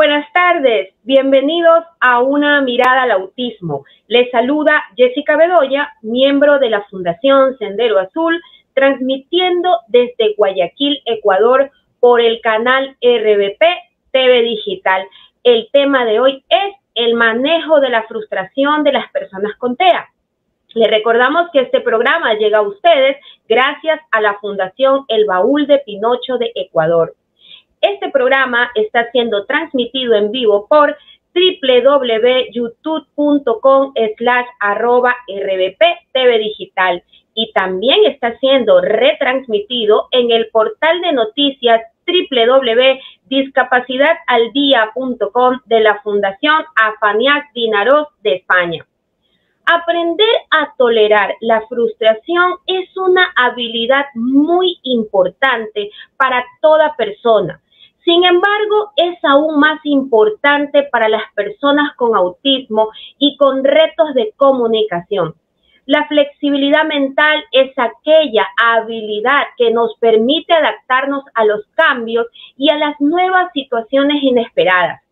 Buenas tardes, bienvenidos a Una Mirada al Autismo. Les saluda Jessica Bedoya, miembro de la Fundación Sendero Azul, transmitiendo desde Guayaquil, Ecuador, por el canal RBP TV Digital. El tema de hoy es el manejo de la frustración de las personas con TEA. Les recordamos que este programa llega a ustedes gracias a la Fundación El Baúl de Pinocho de Ecuador. Este programa está siendo transmitido en vivo por www.youtube.com/RBP TV Digital y también está siendo retransmitido en el portal de noticias www.discapacidadaldia.com de la Fundación Afanias Dinarós de España. Aprender a tolerar la frustración es una habilidad muy importante para toda persona. Sin embargo, es aún más importante para las personas con autismo y con retos de comunicación. La flexibilidad mental es aquella habilidad que nos permite adaptarnos a los cambios y a las nuevas situaciones inesperadas.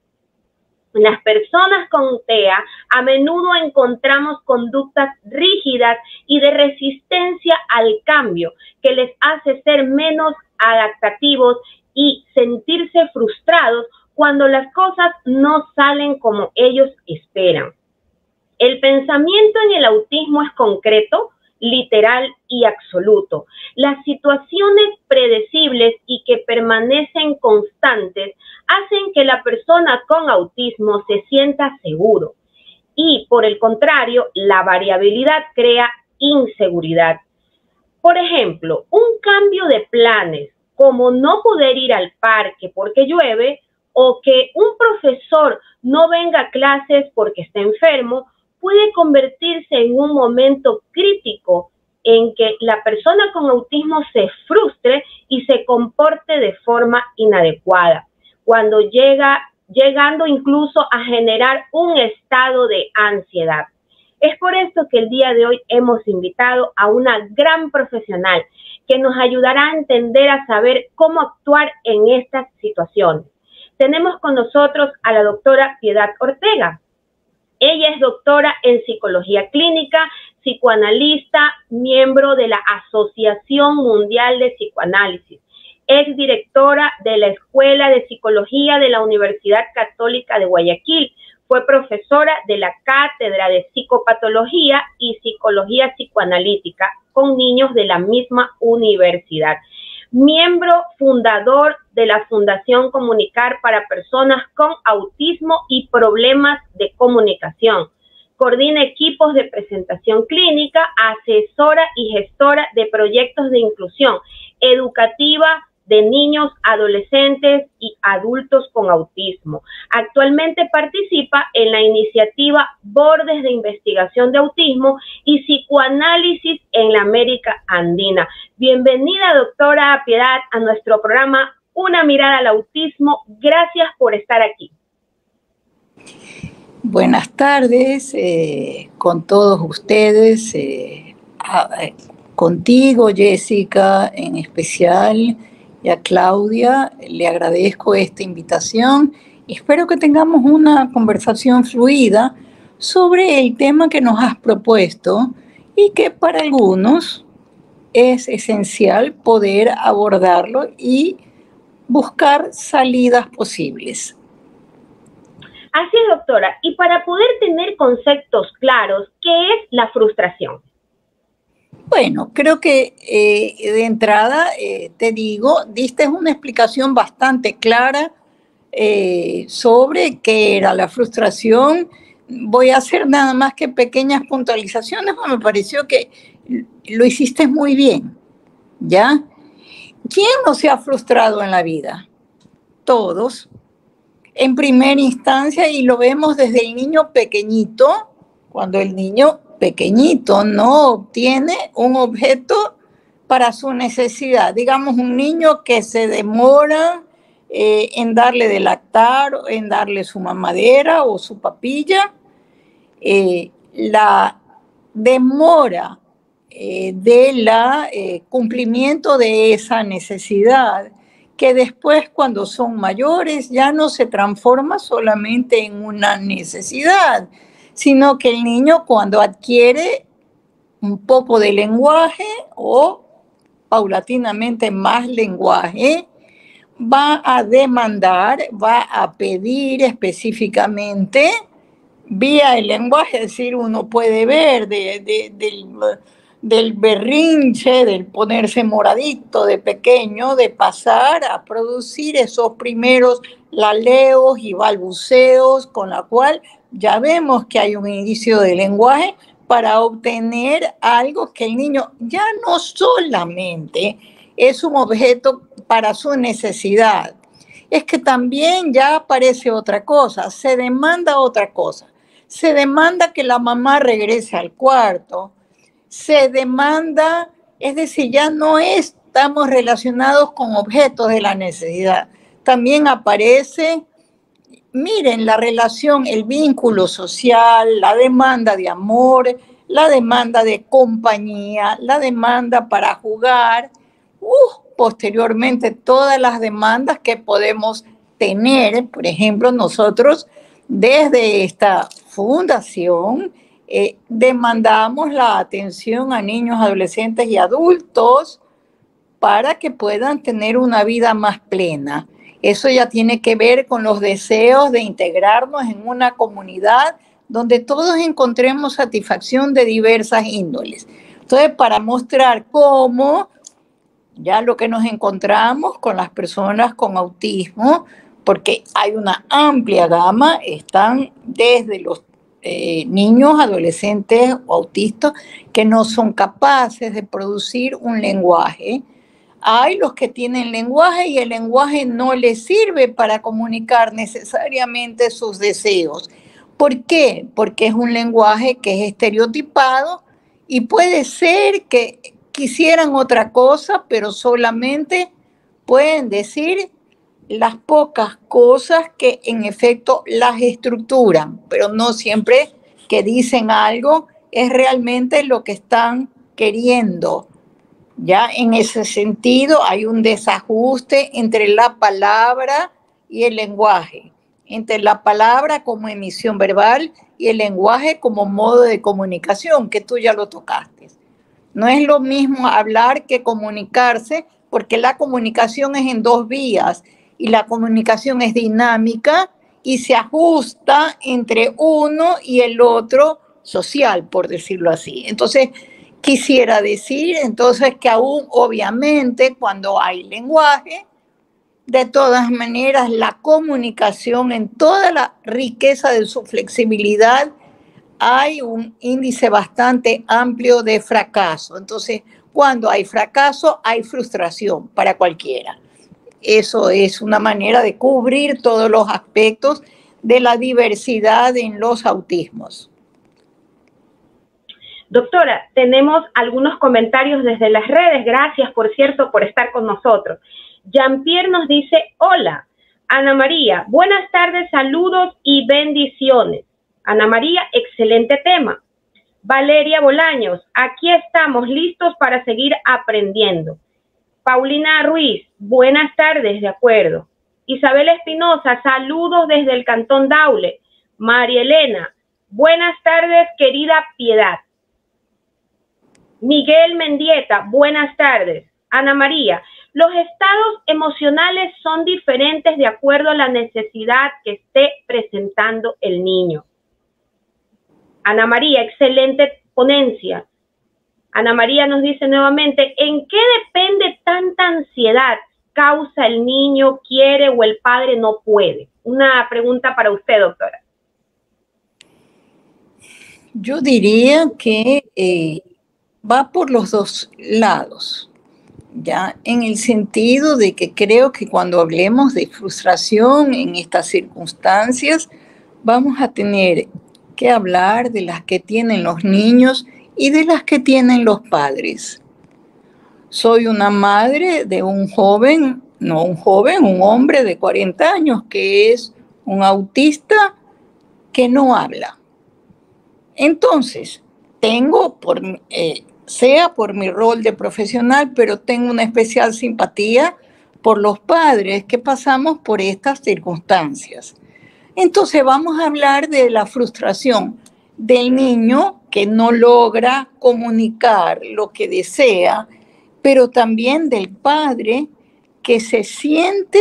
En las personas con TEA a menudo encontramos conductas rígidas y de resistencia al cambio que les hace ser menos adaptativos y sentirse frustrados cuando las cosas no salen como ellos esperan. El pensamiento en el autismo es concreto, literal y absoluto. Las situaciones predecibles y que permanecen constantes hacen que la persona con autismo se sienta seguro. Y por el contrario, la variabilidad crea inseguridad. Por ejemplo, un cambio de planes, como no poder ir al parque porque llueve, o que un profesor no venga a clases porque está enfermo, puede convertirse en un momento crítico en que la persona con autismo se frustre y se comporte de forma inadecuada, llegando incluso a generar un estado de ansiedad. Es por esto que el día de hoy hemos invitado a una gran profesional que nos ayudará a entender, a saber cómo actuar en estas situaciones. Tenemos con nosotros a la doctora Piedad Ortega. Ella es doctora en Psicología Clínica, psicoanalista, miembro de la Asociación Mundial de Psicoanálisis. Es directora de la Escuela de Psicología de la Universidad Católica de Guayaquil. Fue profesora de la Cátedra de Psicopatología y Psicología Psicoanalítica con niños de la misma universidad. Miembro fundador de la Fundación Comunicar para Personas con Autismo y Problemas de Comunicación. Coordina equipos de presentación clínica, asesora y gestora de proyectos de inclusión educativa de niños, adolescentes y adultos con autismo. Actualmente participa en la iniciativa Bordes de Investigación de Autismo y Psicoanálisis en la América Andina. Bienvenida, doctora Piedad, a nuestro programa Una Mirada al Autismo. Gracias por estar aquí. Buenas tardes con todos ustedes, contigo, Jessica, en especial, y a Claudia. Le agradezco esta invitación y espero que tengamos una conversación fluida sobre el tema que nos has propuesto y que para algunos es esencial poder abordarlo y buscar salidas posibles. Así es, doctora. Y para poder tener conceptos claros, ¿qué es la frustración? Bueno, creo que de entrada, te digo, diste una explicación bastante clara sobre qué era la frustración. Voy a hacer nada más que pequeñas puntualizaciones, porque me pareció que lo hiciste muy bien, ¿ya? ¿Quién no se ha frustrado en la vida? Todos, en primera instancia, y lo vemos desde el niño pequeñito, cuando el niño pequeñito no obtiene un objeto para su necesidad. Digamos, un niño que se demora en darle de lactar, en darle su mamadera o su papilla. La demora del cumplimiento de esa necesidad que después cuando son mayores ya no se transforma solamente en una necesidad, sino que el niño cuando adquiere un poco de lenguaje o paulatinamente más lenguaje, va a demandar, va a pedir específicamente vía el lenguaje, es decir, uno puede ver del berrinche, del ponerse moradito de pequeño, de pasar a producir esos primeros laleos y balbuceos, con la cual ya vemos que hay un inicio de lenguaje para obtener algo que el niño ya no solamente es un objeto para su necesidad, es que también ya aparece otra cosa, se demanda otra cosa. Se demanda que la mamá regrese al cuarto, se demanda, es decir, ya no estamos relacionados con objetos de la necesidad. También aparece, miren, la relación, el vínculo social, la demanda de amor, la demanda de compañía, la demanda para jugar, posteriormente todas las demandas que podemos tener, por ejemplo, nosotros desde esta fundación demandamos la atención a niños, adolescentes y adultos para que puedan tener una vida más plena. Eso ya tiene que ver con los deseos de integrarnos en una comunidad donde todos encontremos satisfacción de diversas índoles. Entonces, para mostrar cómo ya lo que nos encontramos con las personas con autismo, porque hay una amplia gama, están desde los niños, adolescentes o autistas que no son capaces de producir un lenguaje. Hay los que tienen lenguaje y el lenguaje no les sirve para comunicar necesariamente sus deseos. ¿Por qué? Porque es un lenguaje que es estereotipado y puede ser que quisieran otra cosa, pero solamente pueden decir las pocas cosas que en efecto las estructuran, pero no siempre que dicen algo es realmente lo que están queriendo. Ya en ese sentido hay un desajuste entre la palabra y el lenguaje, entre la palabra como emisión verbal y el lenguaje como modo de comunicación, que tú ya lo tocaste. No es lo mismo hablar que comunicarse, porque la comunicación es en dos vías y la comunicación es dinámica y se ajusta entre uno y el otro social, por decirlo así. Entonces, quisiera decir entonces que aún obviamente cuando hay lenguaje, de todas maneras la comunicación en toda la riqueza de su flexibilidad, hay un índice bastante amplio de fracaso. Entonces, cuando hay fracaso, hay frustración para cualquiera. Eso es una manera de cubrir todos los aspectos de la diversidad en los autismos. Doctora, tenemos algunos comentarios desde las redes. Gracias, por cierto, por estar con nosotros. Jean-Pierre nos dice, hola, Ana María, buenas tardes, saludos y bendiciones. Ana María, excelente tema. Valeria Bolaños, aquí estamos listos para seguir aprendiendo. Paulina Ruiz, buenas tardes, de acuerdo. Isabel Espinosa, saludos desde el Cantón Daule. María Elena, buenas tardes, querida Piedad. Miguel Mendieta, buenas tardes. Ana María, los estados emocionales son diferentes de acuerdo a la necesidad que esté presentando el niño. Ana María, excelente ponencia. Ana María nos dice nuevamente, ¿en qué depende tanta ansiedad? ¿Causa el niño, quiere o el padre no puede? Una pregunta para usted, doctora. Yo diría que va por los dos lados, ya en el sentido de que creo que cuando hablemos de frustración en estas circunstancias, vamos a tener que hablar de las que tienen los niños y de las que tienen los padres. Soy una madre de un joven, no un joven, un hombre de 40 años que es un autista que no habla. Entonces, tengo, sea por mi rol de profesional, pero tengo una especial simpatía por los padres que pasamos por estas circunstancias. Entonces vamos a hablar de la frustración del niño que no logra comunicar lo que desea, pero también del padre que se siente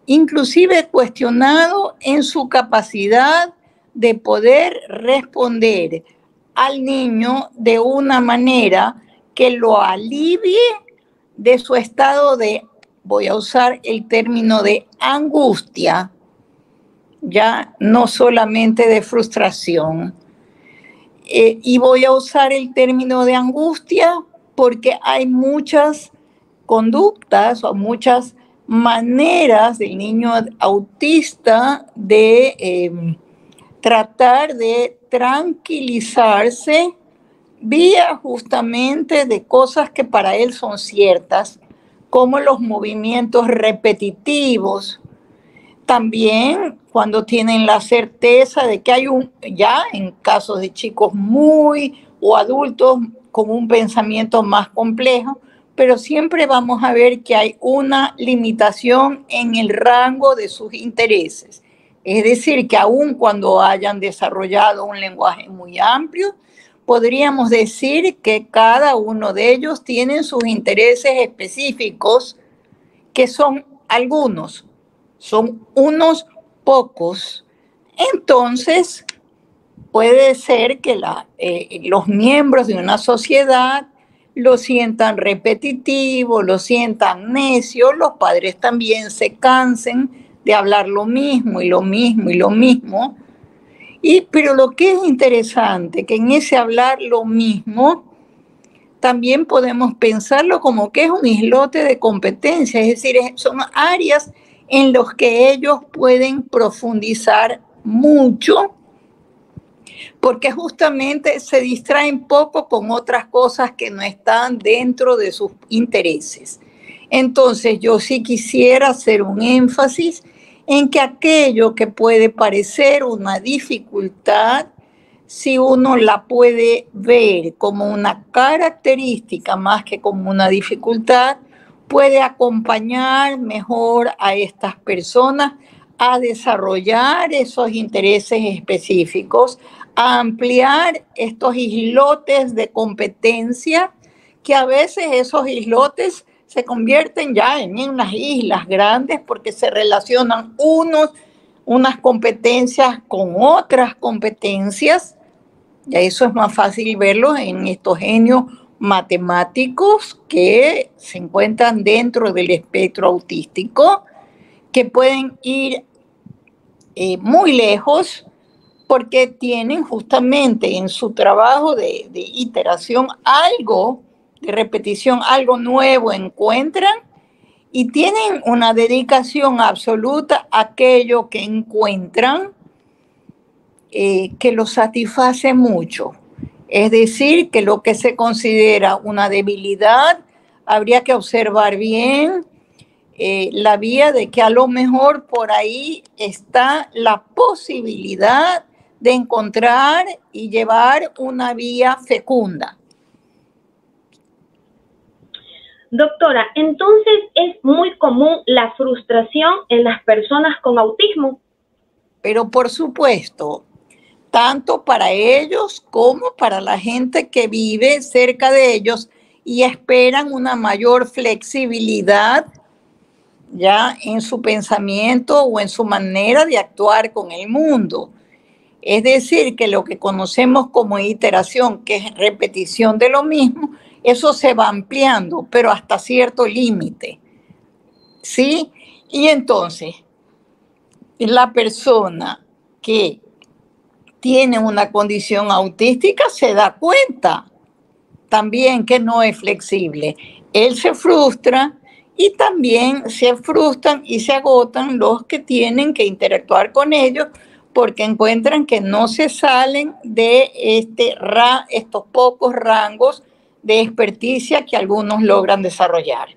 inclusive cuestionado en su capacidad de poder responder al niño de una manera que lo alivie de su estado de, voy a usar el término de angustia, ya no solamente de frustración. Y voy a usar el término de angustia porque hay muchas conductas o muchas maneras del niño autista de tratar de tranquilizarse vía justamente de cosas que para él son ciertas, como los movimientos repetitivos. También cuando tienen la certeza de que hay ya en casos de chicos muy o adultos con un pensamiento más complejo, pero siempre vamos a ver que hay una limitación en el rango de sus intereses. Es decir, que aun cuando hayan desarrollado un lenguaje muy amplio, podríamos decir que cada uno de ellos tiene sus intereses específicos, que son algunos, son unos pocos. Entonces, puede ser que los miembros de una sociedad lo sientan repetitivo, lo sientan necio, los padres también se cansen de hablar lo mismo y lo mismo y lo mismo. Pero lo que es interesante, que en ese hablar lo mismo, también podemos pensarlo como que es un islote de competencia, es decir, son áreas en las que ellos pueden profundizar mucho, porque justamente se distraen poco con otras cosas que no están dentro de sus intereses. Entonces, yo sí quisiera hacer un énfasis en que aquello que puede parecer una dificultad, si uno la puede ver como una característica más que como una dificultad, puede acompañar mejor a estas personas a desarrollar esos intereses específicos, a ampliar estos islotes de competencia, que a veces esos islotes se convierten ya en unas islas grandes porque se relacionan unas competencias con otras competencias. Y eso es más fácil verlo en estos genios matemáticos que se encuentran dentro del espectro autístico, que pueden ir muy lejos porque tienen justamente en su trabajo de iteración algo, de repetición, algo nuevo encuentran y tienen una dedicación absoluta a aquello que encuentran que los satisface mucho. Es decir, que lo que se considera una debilidad, habría que observar bien la vía de que a lo mejor por ahí está la posibilidad de encontrar y llevar una vía fecunda. Doctora, entonces es muy común la frustración en las personas con autismo. Pero por supuesto, tanto para ellos como para la gente que vive cerca de ellos y esperan una mayor flexibilidad ya en su pensamiento o en su manera de actuar con el mundo. Es decir, que lo que conocemos como iteración, que es repetición de lo mismo, eso se va ampliando, pero hasta cierto límite. ¿Sí? Y entonces, la persona que tiene una condición autística se da cuenta también que no es flexible. Él se frustra y también se frustran y se agotan los que tienen que interactuar con ellos porque encuentran que no se salen de estos pocos rangos de experticia que algunos logran desarrollar.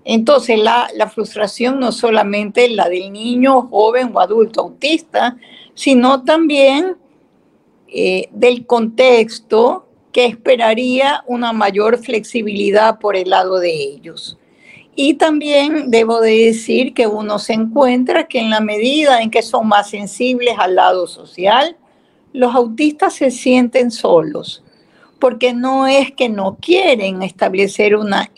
Entonces, la frustración no solamente la del niño, joven o adulto autista, sino también del contexto que esperaría una mayor flexibilidad por el lado de ellos. Y también debo de decir que uno se encuentra que en la medida en que son más sensibles al lado social, los autistas se sienten solos, porque no es que no quieren establecer una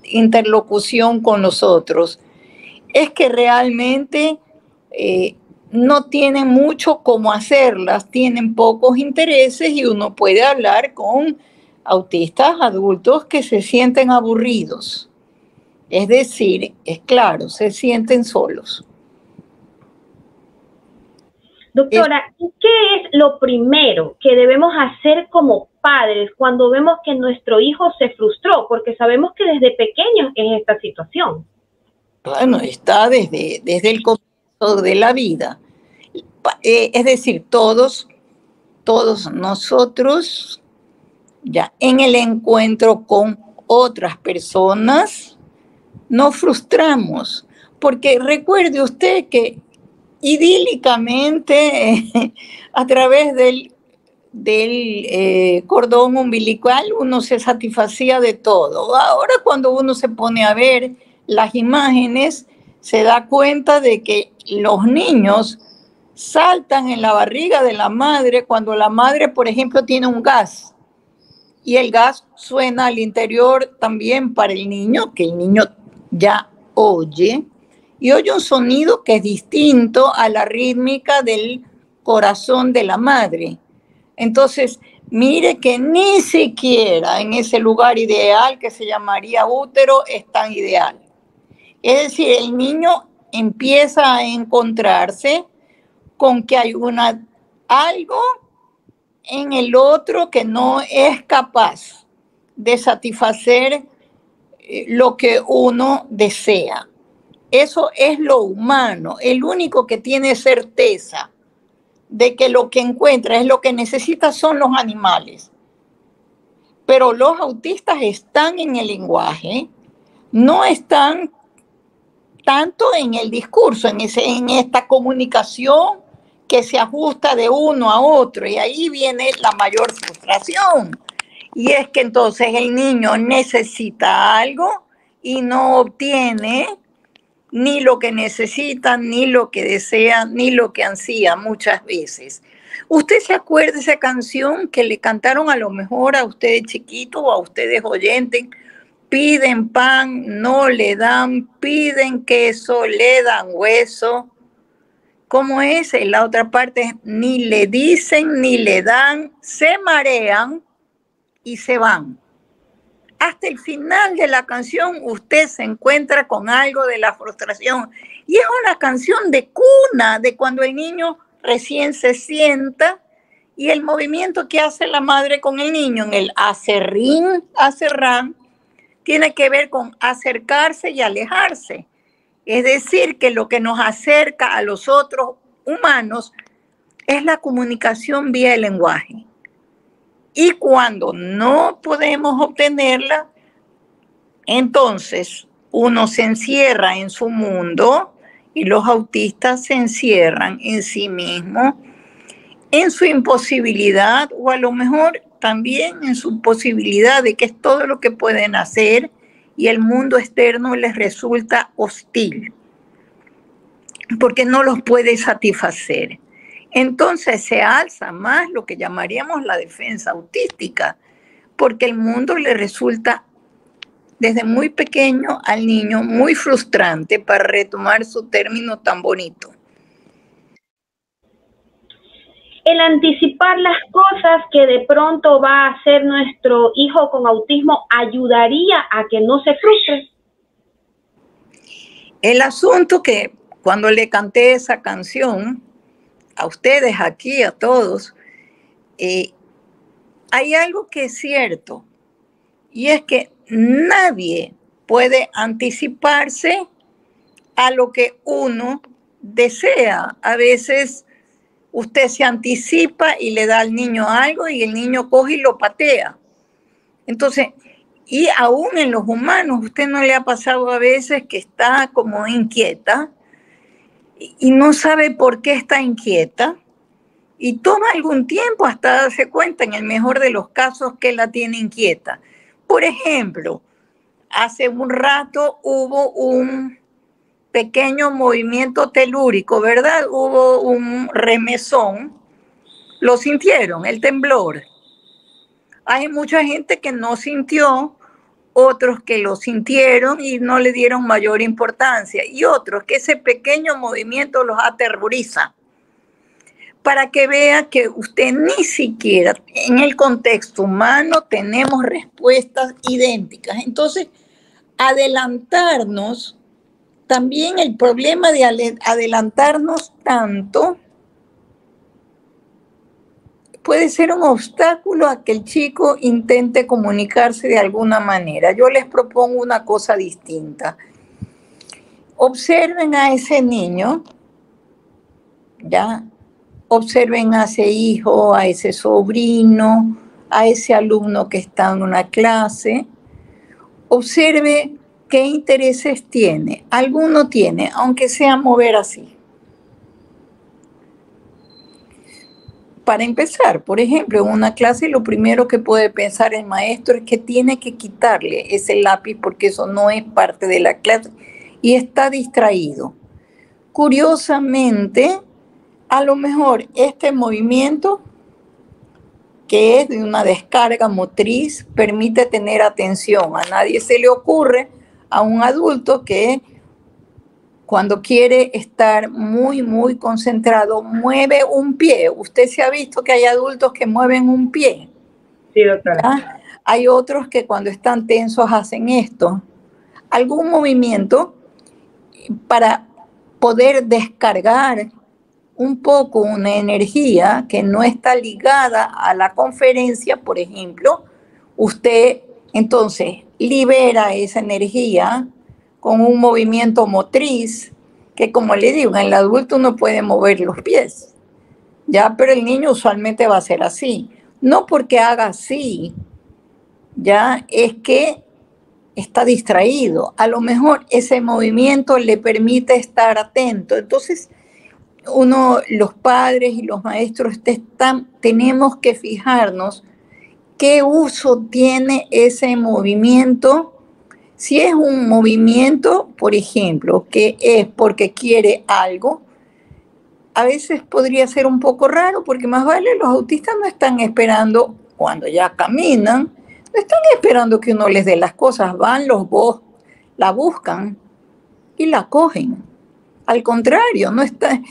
interlocución con los otros, es que realmente no tienen mucho cómo hacerlas, tienen pocos intereses y uno puede hablar con autistas adultos que se sienten aburridos. Es decir, es claro, se sienten solos. Doctora, ¿y qué es lo primero que debemos hacer como padres cuando vemos que nuestro hijo se frustró? Porque sabemos que desde pequeños es esta situación. Bueno, está desde el comienzo de la vida. Es decir, todos nosotros, ya en el encuentro con otras personas, nos frustramos. Porque recuerde usted que idílicamente, a través del cordón umbilical, uno se satisfacía de todo. Ahora, cuando uno se pone a ver las imágenes, se da cuenta de que los niños saltan en la barriga de la madre cuando la madre, por ejemplo, tiene un gas y el gas suena al interior también para el niño, que el niño ya oye, y oye un sonido que es distinto a la rítmica del corazón de la madre. Entonces, mire que ni siquiera en ese lugar ideal que se llamaría útero es tan ideal. Es decir, el niño empieza a encontrarse con que hay algo en el otro que no es capaz de satisfacer lo que uno desea. Eso es lo humano. El único que tiene certeza de que lo que encuentra es lo que necesita son los animales. Pero los autistas están en el lenguaje, no están tanto en el discurso, en esta comunicación que se ajusta de uno a otro, y ahí viene la mayor frustración. Y es que entonces el niño necesita algo y no obtiene ni lo que necesita, ni lo que desea, ni lo que ansía muchas veces. ¿Usted se acuerda de esa canción que le cantaron a lo mejor a ustedes chiquitos o a ustedes oyentes? Piden pan, no le dan, piden queso, le dan hueso. ¿Cómo es? En la otra parte, ni le dicen, ni le dan, se marean y se van. Hasta el final de la canción usted se encuentra con algo de la frustración. Y es una canción de cuna, de cuando el niño recién se sienta y el movimiento que hace la madre con el niño en el acerrín, acerrán, tiene que ver con acercarse y alejarse. Es decir, que lo que nos acerca a los otros humanos es la comunicación vía el lenguaje. Y cuando no podemos obtenerla, entonces uno se encierra en su mundo y los autistas se encierran en sí mismos, en su imposibilidad o a lo mejor también en su posibilidad de que es todo lo que pueden hacer y el mundo externo les resulta hostil porque no los puede satisfacer. Entonces se alza más lo que llamaríamos la defensa autística, porque el mundo le resulta desde muy pequeño al niño muy frustrante, para retomar su término tan bonito. El anticipar las cosas que de pronto va a hacer nuestro hijo con autismo ayudaría a que no se frustre. El asunto que cuando le canté esa canción, a ustedes aquí, a todos, hay algo que es cierto, y es que nadie puede anticiparse a lo que uno desea. A veces usted se anticipa y le da al niño algo y el niño coge y lo patea. Entonces, y aún en los humanos, ¿usted no le ha pasado a veces que está como inquieta y no sabe por qué está inquieta? Y toma algún tiempo hasta darse cuenta, en el mejor de los casos, que la tiene inquieta. Por ejemplo, hace un rato hubo un pequeño movimiento telúrico, ¿verdad? Hubo un remesón. ¿Lo sintieron? El temblor. Hay mucha gente que no sintió, otros que lo sintieron y no le dieron mayor importancia, y otros que ese pequeño movimiento los aterroriza. Para que vea que usted ni siquiera en el contexto humano tenemos respuestas idénticas. Entonces, adelantarnos, también el problema de adelantarnos tanto puede ser un obstáculo a que el chico intente comunicarse de alguna manera. Yo les propongo una cosa distinta. Observen a ese niño, ¿ya? Observen a ese hijo, a ese sobrino, a ese alumno que está en una clase. Observe qué intereses tiene. Alguno tiene, aunque sea mover así. Para empezar, por ejemplo, en una clase lo primero que puede pensar el maestro es que tiene que quitarle ese lápiz porque eso no es parte de la clase y está distraído. Curiosamente, a lo mejor este movimiento, que es de una descarga motriz, permite tener atención. A nadie se le ocurre, a un adulto, que cuando quiere estar muy, muy concentrado, mueve un pie. Usted se ha visto que hay adultos que mueven un pie. Sí, doctora. ¿Ya? Hay otros que cuando están tensos hacen esto. Algún movimiento para poder descargar un poco una energía que no está ligada a la conferencia, por ejemplo, usted entonces libera esa energía con un movimiento motriz, que como le digo, en el adulto no puede mover los pies, ya, pero el niño usualmente va a ser así. No porque haga así, ya, es que está distraído. A lo mejor ese movimiento le permite estar atento. Entonces, los padres y los maestros tenemos que fijarnos qué uso tiene ese movimiento. Si es un movimiento, por ejemplo, que es porque quiere algo, a veces podría ser un poco raro, porque más vale los autistas no están esperando, cuando ya caminan, no están esperando que uno les dé las cosas, van, la buscan y la cogen. Al contrario, no está,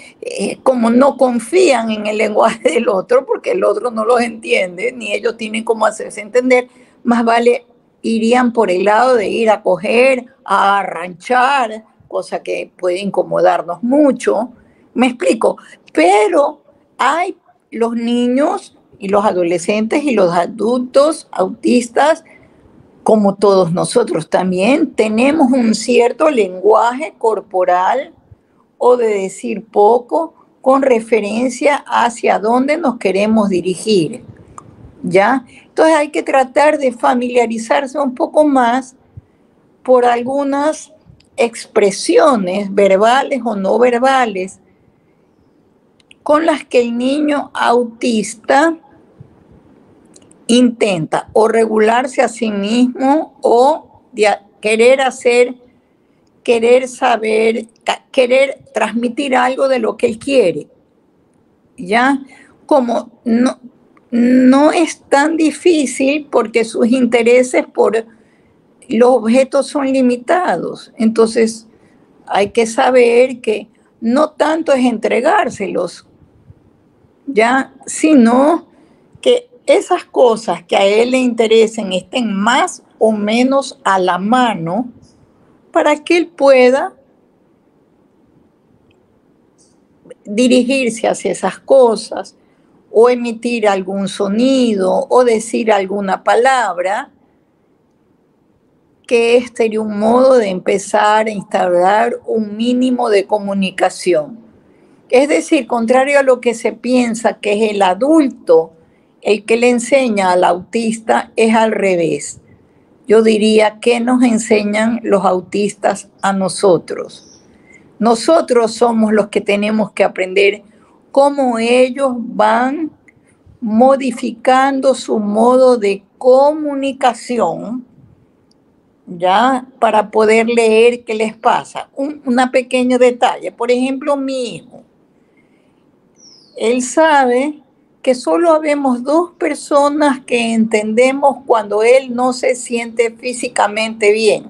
como no confían en el lenguaje del otro, porque el otro no los entiende, ni ellos tienen cómo hacerse entender, más vale irían por el lado de ir a coger, a arranchar, cosa que puede incomodarnos mucho. Me explico, pero hay los niños y los adolescentes y los adultos autistas, como todos nosotros también, tenemos un cierto lenguaje corporal o de decir poco con referencia hacia dónde nos queremos dirigir, ¿ya? Entonces hay que tratar de familiarizarse un poco más por algunas expresiones verbales o no verbales con las que el niño autista intenta o regularse a sí mismo o querer saber, querer transmitir algo de lo que él quiere, ¿ya? Como no es tan difícil porque sus intereses por los objetos son limitados. Entonces, hay que saber que no tanto es entregárselos, ¿ya? Sino que esas cosas que a él le interesen estén más o menos a la mano para que él pueda dirigirse hacia esas cosas o emitir algún sonido o decir alguna palabra, que sería un modo de empezar a instaurar un mínimo de comunicación. Es decir, contrario a lo que se piensa que es el adulto el que le enseña al autista, es al revés. Yo diría que nos enseñan los autistas a nosotros. Nosotros somos los que tenemos que aprender cómo ellos van modificando su modo de comunicación ya, para poder leer qué les pasa. Una pequeño detalle, por ejemplo, mi hijo, él sabe que solo habemos dos personas que entendemos cuando él no se siente físicamente bien.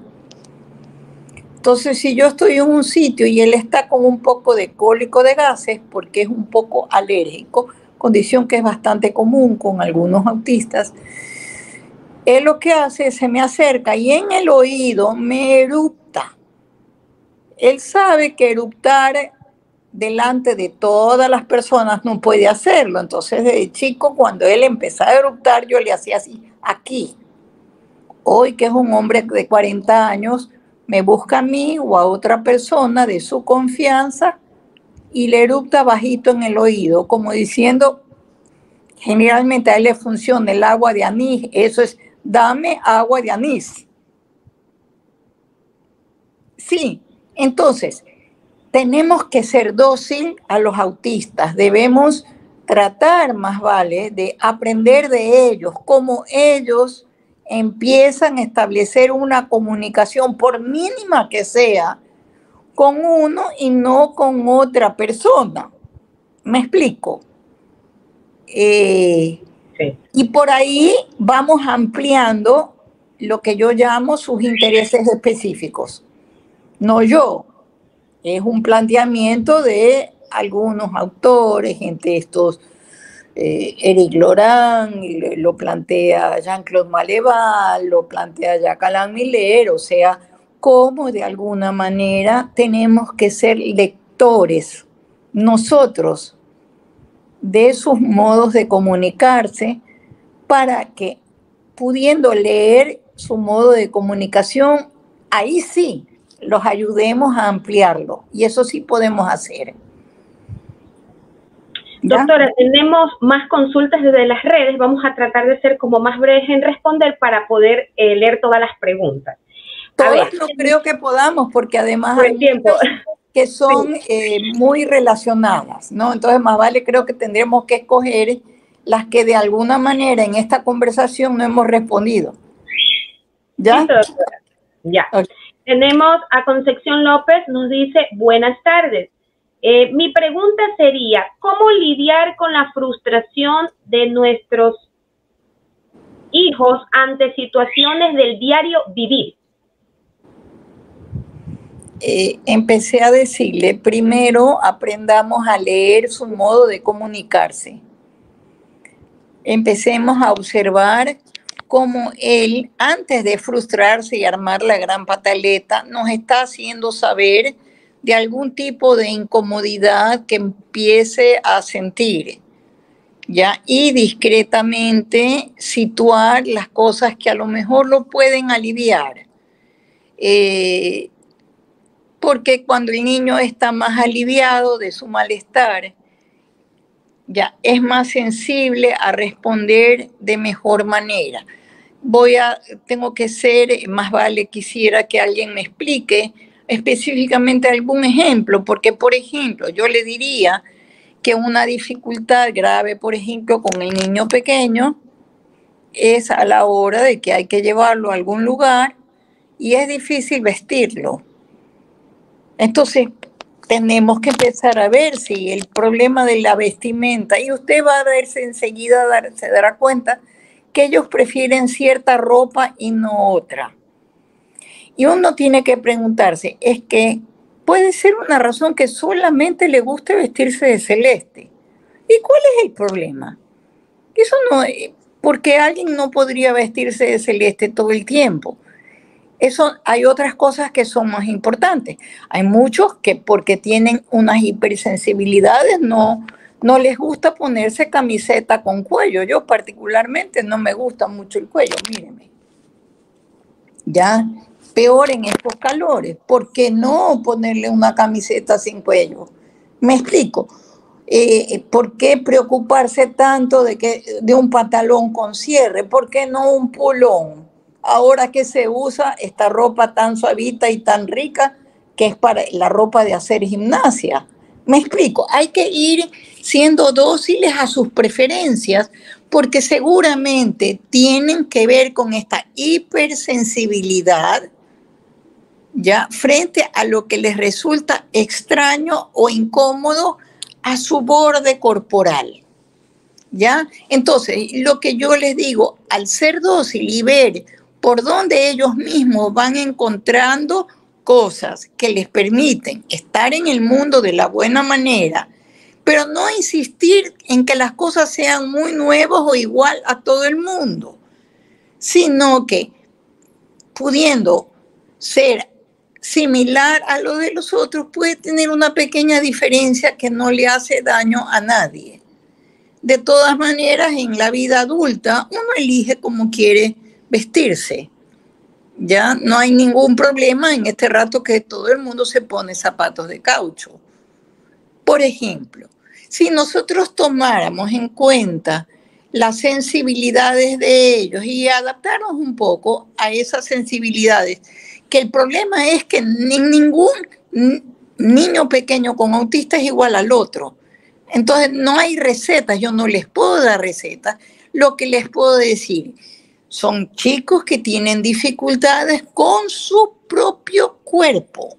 Entonces, si yo estoy en un sitio y él está con un poco de cólico de gases, porque es un poco alérgico, condición que es bastante común con algunos autistas, él lo que hace es se me acerca y en el oído me erupta. Él sabe que eruptar delante de todas las personas no puede hacerlo. Entonces, de chico, cuando él empezaba a eruptar, yo le hacía así, aquí. Hoy, que es un hombre de 40 años, me busca a mí o a otra persona de su confianza y le erupta bajito en el oído, como diciendo, generalmente a él le funciona el agua de anís, eso es, dame agua de anís. Sí, entonces, tenemos que ser dócil a los autistas, debemos tratar más vale de aprender de ellos, cómo ellos empiezan a establecer una comunicación, por mínima que sea, con uno y no con otra persona. ¿Me explico? Sí. Y por ahí vamos ampliando lo que yo llamo sus intereses específicos. No yo, es un planteamiento de algunos autores, entre estos Eric Laurent, lo plantea Jean-Claude Maleval, lo plantea Jacques Alain Miller, o sea, cómo de alguna manera tenemos que ser lectores nosotros de sus modos de comunicarse para que, pudiendo leer su modo de comunicación, ahí sí los ayudemos a ampliarlo, y eso sí podemos hacer. ¿Ya? Doctora, tenemos más consultas desde las redes, vamos a tratar de ser como más breves en responder para poder leer todas las preguntas. Todas no creo que podamos, porque además hay tiempo que son muy relacionadas, ¿no? Entonces más vale creo que tendremos que escoger las que de alguna manera en esta conversación no hemos respondido. ¿Ya? Sí, doctora. Ya. Okay. Tenemos a Concepción López, nos dice, buenas tardes. Mi pregunta sería, ¿cómo lidiar con la frustración de nuestros hijos ante situaciones del diario vivir? Empecé a decirle, primero aprendamos a leer su modo de comunicarse. Empecemos a observar cómo él, antes de frustrarse y armar la gran pataleta, nos está haciendo saber de algún tipo de incomodidad que empiece a sentir, ¿ya? Y discretamente situar las cosas que a lo mejor lo pueden aliviar. Porque cuando el niño está más aliviado de su malestar, ya es más sensible a responder de mejor manera. Tengo que ser, más vale quisiera que alguien me explique específicamente algún ejemplo, porque por ejemplo yo le diría que una dificultad grave, por ejemplo, con el niño pequeño es a la hora de que hay que llevarlo a algún lugar y es difícil vestirlo. Entonces tenemos que empezar a ver si el problema de la vestimenta, y usted va a verse enseguida, se dará cuenta que ellos prefieren cierta ropa y no otra. Y uno tiene que preguntarse, es que puede ser una razón que solamente le guste vestirse de celeste. ¿Y cuál es el problema? Eso no, porque alguien no podría vestirse de celeste todo el tiempo. Eso, hay otras cosas que son más importantes. Hay muchos que porque tienen unas hipersensibilidades no les gusta ponerse camiseta con cuello. Yo particularmente no me gusta mucho el cuello, mírenme. Ya, peor en estos calores. ¿Por qué no ponerle una camiseta sin cuello? ¿Me explico? ¿Por qué preocuparse tanto de un pantalón con cierre? ¿Por qué no un pulón? Ahora que se usa esta ropa tan suavita y tan rica que es para la ropa de hacer gimnasia. Me explico, hay que ir siendo dóciles a sus preferencias porque seguramente tienen que ver con esta hipersensibilidad, ya, frente a lo que les resulta extraño o incómodo a su borde corporal, ¿ya? Entonces, lo que yo les digo, al ser dócil y ver por dónde ellos mismos van encontrando cosas que les permiten estar en el mundo de la buena manera, pero no insistir en que las cosas sean muy nuevas o igual a todo el mundo, sino que pudiendo ser similar a lo de los otros, puede tener una pequeña diferencia que no le hace daño a nadie. De todas maneras, en la vida adulta, uno elige cómo quiere vestirse. Ya no hay ningún problema en este rato que todo el mundo se pone zapatos de caucho. Por ejemplo, si nosotros tomáramos en cuenta las sensibilidades de ellos y adaptarnos un poco a esas sensibilidades, que el problema es que ningún niño pequeño con autista es igual al otro. Entonces no hay recetas, yo no les puedo dar recetas. Lo que les puedo decir, son chicos que tienen dificultades con su propio cuerpo.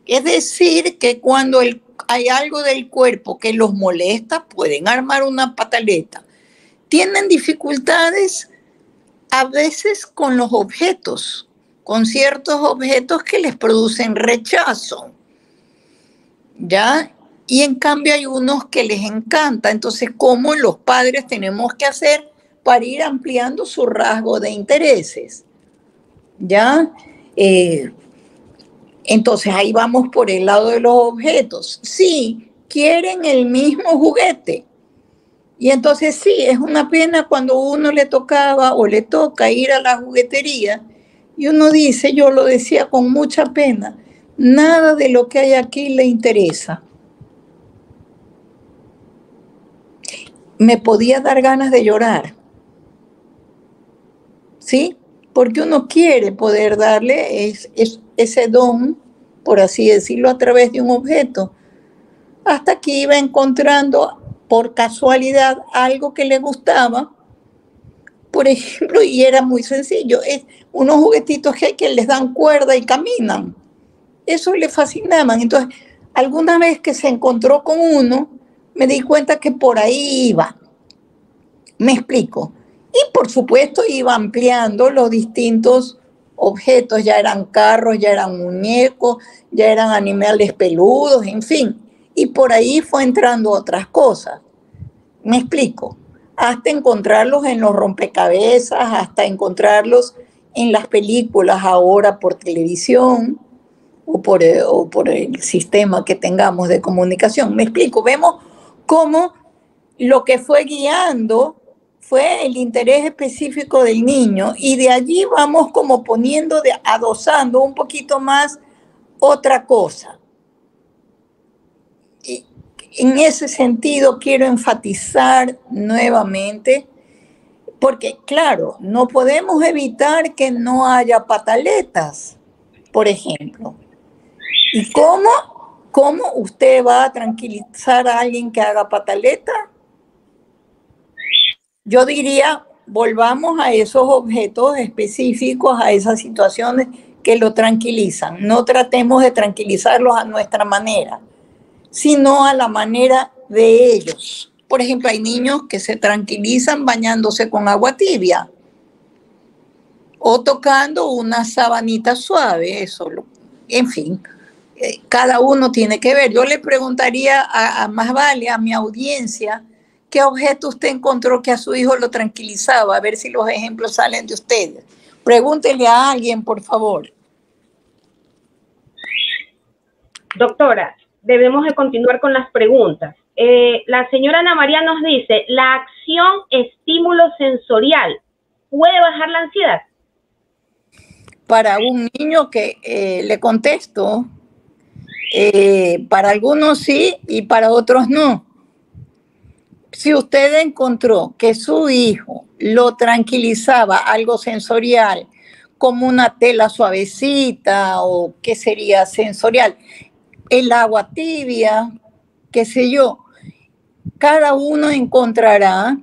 Es decir, que cuando hay algo del cuerpo que los molesta, pueden armar una pataleta. Tienen dificultades a veces con los objetos, con ciertos objetos que les producen rechazo, ¿ya? Y en cambio hay unos que les encanta. Entonces, ¿cómo los padres tenemos que hacer para ir ampliando su rasgo de intereses? ¿Ya? Entonces, ahí vamos por el lado de los objetos. Sí, quieren el mismo juguete. Y entonces sí, es una pena cuando uno le tocaba o le toca ir a la juguetería y uno dice, yo lo decía con mucha pena, nada de lo que hay aquí le interesa. Me podía dar ganas de llorar, ¿sí? Porque uno quiere poder darle ese don, por así decirlo, a través de un objeto. Hasta que iba encontrando por casualidad algo que le gustaba, por ejemplo, y era muy sencillo, es unos juguetitos que les dan cuerda y caminan. Eso le fascinaban. Entonces, alguna vez que se encontró con uno, me di cuenta que por ahí iba. Me explico. Y por supuesto iba ampliando los distintos objetos, ya eran carros, ya eran muñecos, ya eran animales peludos, en fin. Y por ahí fue entrando otras cosas. Me explico. Hasta encontrarlos en los rompecabezas, hasta encontrarlos en las películas ahora por televisión o por el sistema que tengamos de comunicación. Me explico. Vemos cómo lo que fue guiando fue el interés específico del niño y de allí vamos como poniendo, adosando un poquito más otra cosa. Y en ese sentido quiero enfatizar nuevamente, porque claro, no podemos evitar que no haya pataletas, por ejemplo. ¿Y cómo usted va a tranquilizar a alguien que haga pataleta? Yo diría, volvamos a esos objetos específicos, a esas situaciones que lo tranquilizan. No tratemos de tranquilizarlos a nuestra manera, sino a la manera de ellos. Por ejemplo, hay niños que se tranquilizan bañándose con agua tibia o tocando una sabanita suave, en fin, cada uno tiene que ver. Yo le preguntaría más vale a mi audiencia, ¿qué objeto usted encontró que a su hijo lo tranquilizaba? A ver si los ejemplos salen de ustedes. Pregúntele a alguien, por favor. Doctora, debemos de continuar con las preguntas. La señora Ana María nos dice, ¿la acción estímulo sensorial puede bajar la ansiedad? Para un niño que le contesto, para algunos sí y para otros no. Si usted encontró que su hijo lo tranquilizaba algo sensorial, como una tela suavecita o qué sería sensorial, el agua tibia, qué sé yo, cada uno encontrará,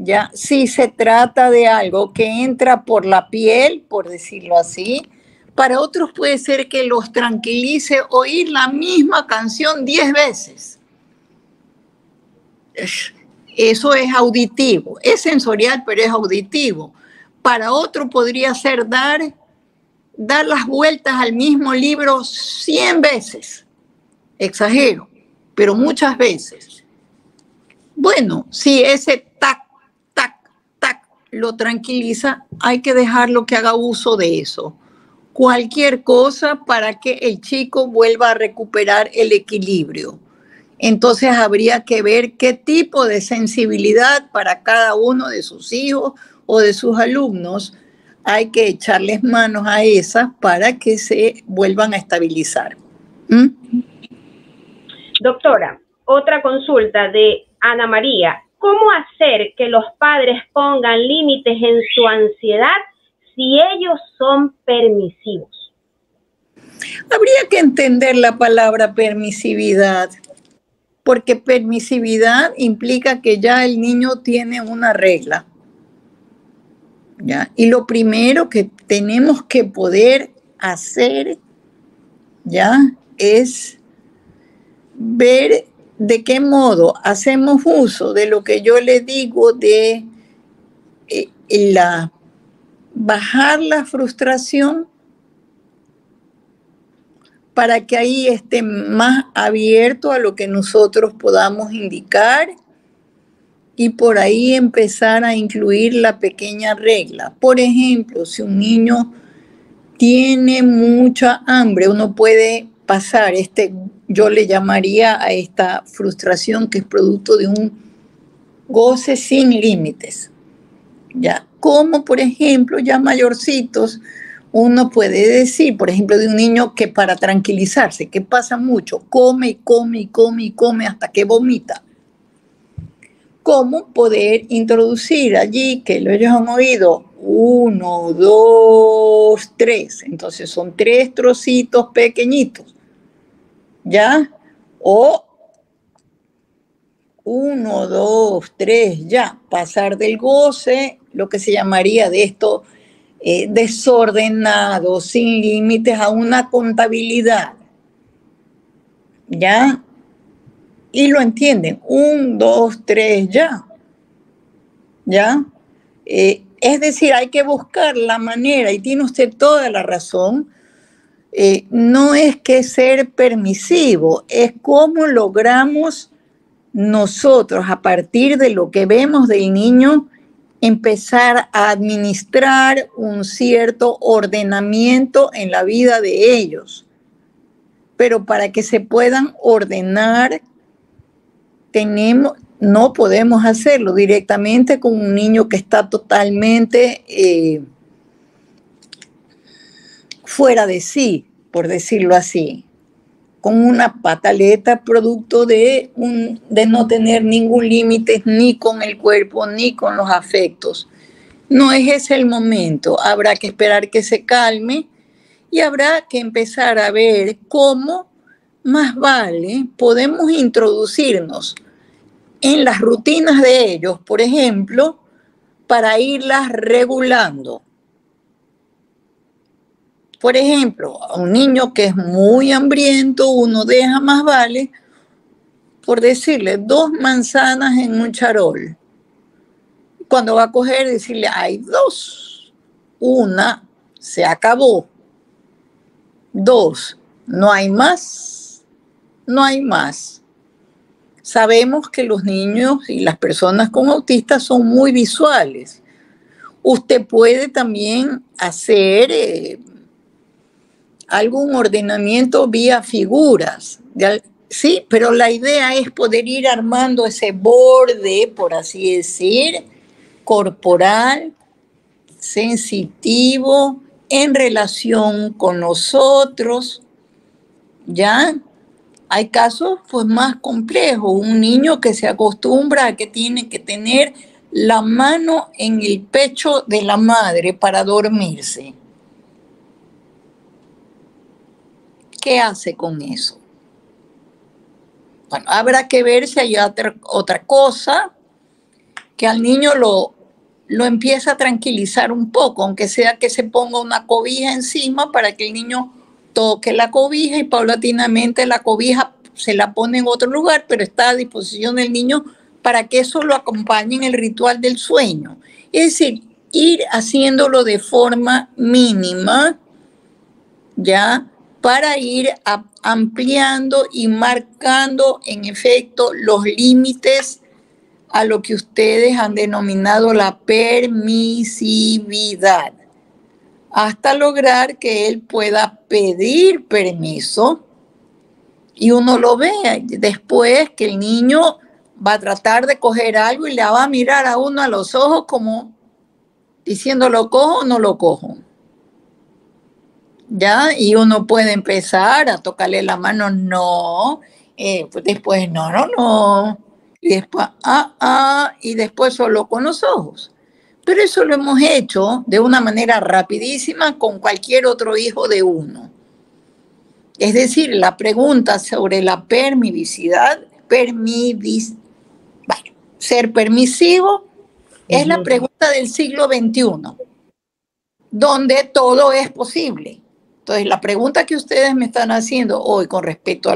ya, si se trata de algo que entra por la piel, por decirlo así, para otros puede ser que los tranquilice oír la misma canción 10 veces. Eso es auditivo, es sensorial, pero es auditivo. Para otro podría ser dar las vueltas al mismo libro 100 veces. Exagero, pero muchas veces. Bueno, si ese tac, tac, tac lo tranquiliza, hay que dejarlo que haga uso de eso. Cualquier cosa para que el chico vuelva a recuperar el equilibrio. Entonces habría que ver qué tipo de sensibilidad para cada uno de sus hijos o de sus alumnos hay que echarles manos a esas para que se vuelvan a estabilizar. Doctora, otra consulta de Ana María. ¿Cómo hacer que los padres pongan límites en su ansiedad si ellos son permisivos? Habría que entender la palabra permisividad, porque permisividad implica que ya el niño tiene una regla, ¿ya? Y lo primero que tenemos que poder hacer, ¿ya?, es ver de qué modo hacemos uso de lo que yo le digo de bajar la frustración para que ahí esté más abierto a lo que nosotros podamos indicar y por ahí empezar a incluir la pequeña regla. Por ejemplo, si un niño tiene mucha hambre, uno puede pasar yo le llamaría a esta frustración que es producto de un goce sin límites, ¿ya? Como por ejemplo, ya mayorcitos, uno puede decir, por ejemplo, de un niño que para tranquilizarse, que pasa mucho, come y come y come y come hasta que vomita. ¿Cómo poder introducir allí, que ellos han oído, 1, 2, 3? Entonces son 3 trocitos pequeñitos, ¿ya? O 1, 2, 3, ya. Pasar del goce, lo que se llamaría de esto, desordenado, sin límites, a una contabilidad, ¿ya? Y lo entienden, 1, 2, 3, ya, ¿ya? Es decir, hay que buscar la manera, y tiene usted toda la razón, no es que ser permisivo, es cómo logramos nosotros, a partir de lo que vemos del niño, empezar a administrar un cierto ordenamiento en la vida de ellos. Pero para que se puedan ordenar, no podemos hacerlo directamente con un niño que está totalmente fuera de sí, por decirlo así, con una pataleta producto de no tener ningún límite ni con el cuerpo ni con los afectos. No es ese el momento, habrá que esperar que se calme y habrá que empezar a ver cómo más vale podemos introducirnos en las rutinas de ellos, por ejemplo, para irlas regulando. Por ejemplo, a un niño que es muy hambriento, uno deja más vale, por decirle, 2 manzanas en un charol. Cuando va a coger, decirle, hay 2. 1, se acabó. 2, no hay más. No hay más. Sabemos que los niños y las personas con autistas son muy visuales. Usted puede también hacer algún ordenamiento vía figuras, sí, pero la idea es poder ir armando ese borde, por así decir, corporal, sensitivo, en relación con nosotros, ¿ya? Hay casos pues más complejos, un niño que se acostumbra a que tiene que tener la mano en el pecho de la madre para dormirse. ¿Qué hace con eso? Bueno, habrá que ver si hay otra cosa que al niño lo empieza a tranquilizar un poco, aunque sea que se ponga una cobija encima para que el niño toque la cobija y paulatinamente la cobija se la pone en otro lugar, pero está a disposición del niño para que eso lo acompañe en el ritual del sueño. Es decir, ir haciéndolo de forma mínima, ¿ya? Para ir ampliando y marcando en efecto los límites a lo que ustedes han denominado la permisividad, hasta lograr que él pueda pedir permiso y uno lo vea después que el niño va a tratar de coger algo y le va a mirar a uno a los ojos como diciendo, ¿lo cojo o no lo cojo? ¿Ya? Y uno puede empezar a tocarle la mano, no, pues después no, y después, y después solo con los ojos. Pero eso lo hemos hecho de una manera rapidísima con cualquier otro hijo de uno. Es decir, la pregunta sobre la permisividad, ser permisivo, es la pregunta del siglo XXI, donde todo es posible. Entonces, la pregunta que ustedes me están haciendo hoy con respecto a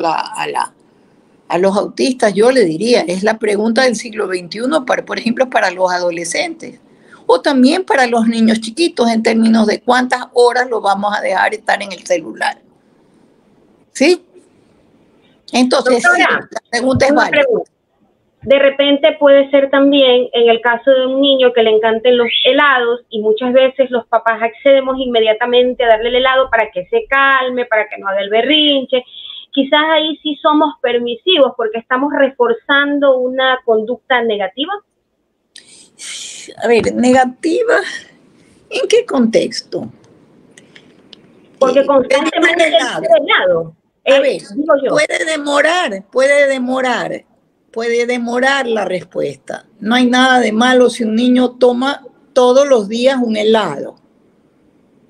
los autistas, yo le diría, es la pregunta del siglo XXI, por ejemplo, para los adolescentes o también para los niños chiquitos en términos de cuántas horas los vamos a dejar estar en el celular. ¿Sí? Entonces, doctora, sí, la pregunta es válida. De repente puede ser también en el caso de un niño que le encanten los helados y muchas veces los papás accedemos inmediatamente a darle el helado para que se calme, para que no haga el berrinche. Quizás ahí sí somos permisivos porque estamos reforzando una conducta negativa. A ver, negativa, ¿en qué contexto? Porque constantemente el helado. A ver, puede demorar la respuesta. No hay nada de malo si un niño toma todos los días un helado.